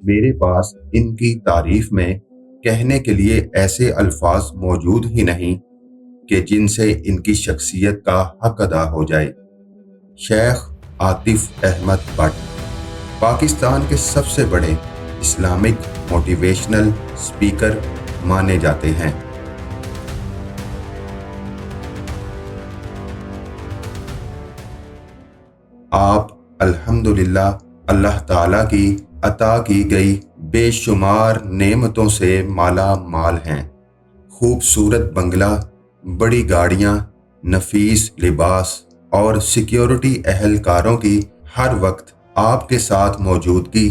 میرے پاس ان کی تعریف میں کہنے کے لیے ایسے الفاظ موجود ہی نہیں کہ جن سے ان کی شخصیت کا حق ادا ہو جائے۔ شیخ عاطف احمد بٹ پاکستان کے سب سے بڑے اسلامک موٹیویشنل اسپیکر مانے جاتے ہیں۔ آپ الحمدللہ اللہ تعالیٰ کی عطا کی گئی بے شمار نعمتوں سے مالا مال ہیں۔ خوبصورت بنگلہ، بڑی گاڑیاں، نفیس لباس اور سیکیورٹی اہلکاروں کی ہر وقت آپ کے ساتھ موجودگی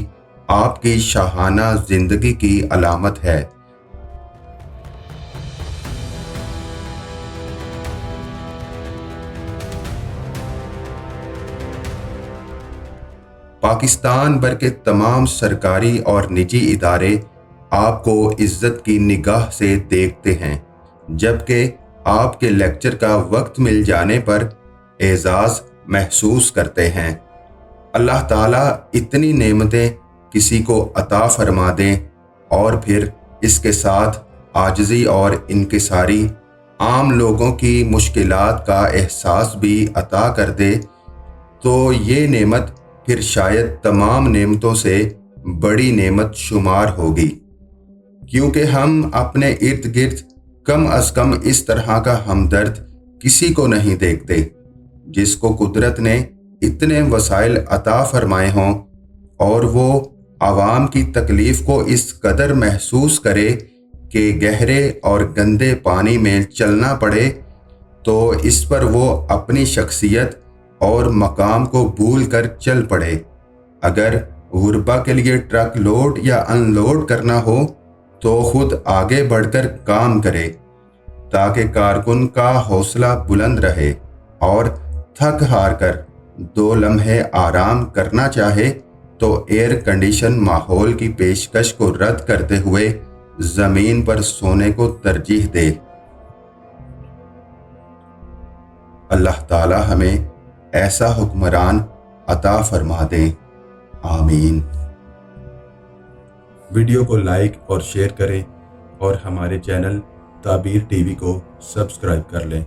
آپ کی شاہانہ زندگی کی علامت ہے۔ پاکستان بھر کے تمام سرکاری اور نجی ادارے آپ کو عزت کی نگاہ سے دیکھتے ہیں، جبکہ آپ کے لیکچر کا وقت مل جانے پر اعزاز محسوس کرتے ہیں۔ اللہ تعالیٰ اتنی نعمتیں کسی کو عطا فرما دیں اور پھر اس کے ساتھ عاجزی اور انکساری عام لوگوں کی مشکلات کا احساس بھی عطا کر دے تو یہ نعمت پھر شاید تمام نعمتوں سے بڑی نعمت شمار ہوگی، کیونکہ ہم اپنے ارد گرد کم از کم اس طرح کا ہمدرد کسی کو نہیں دیکھتے جس کو قدرت نے اتنے وسائل عطا فرمائے ہوں اور وہ عوام کی تکلیف کو اس قدر محسوس کرے کہ گہرے اور گندے پانی میں چلنا پڑے تو اس پر وہ اپنی شخصیت اور مقام کو بھول کر چل پڑے۔ اگر غربا کے لیے ٹرک لوڈ یا ان لوڈ کرنا ہو تو خود آگے بڑھ کر کام کرے تاکہ کارکن کا حوصلہ بلند رہے، اور تھک ہار کر 2 لمحے آرام کرنا چاہے تو ایئر کنڈیشن ماحول کی پیشکش کو رد کرتے ہوئے زمین پر سونے کو ترجیح دے۔ اللہ تعالی ہمیں ایسا حکمران عطا فرما دیں، آمین۔ ویڈیو کو لائک اور شیئر کریں اور ہمارے چینل تعبیر ٹی وی کو سبسکرائب کر لیں۔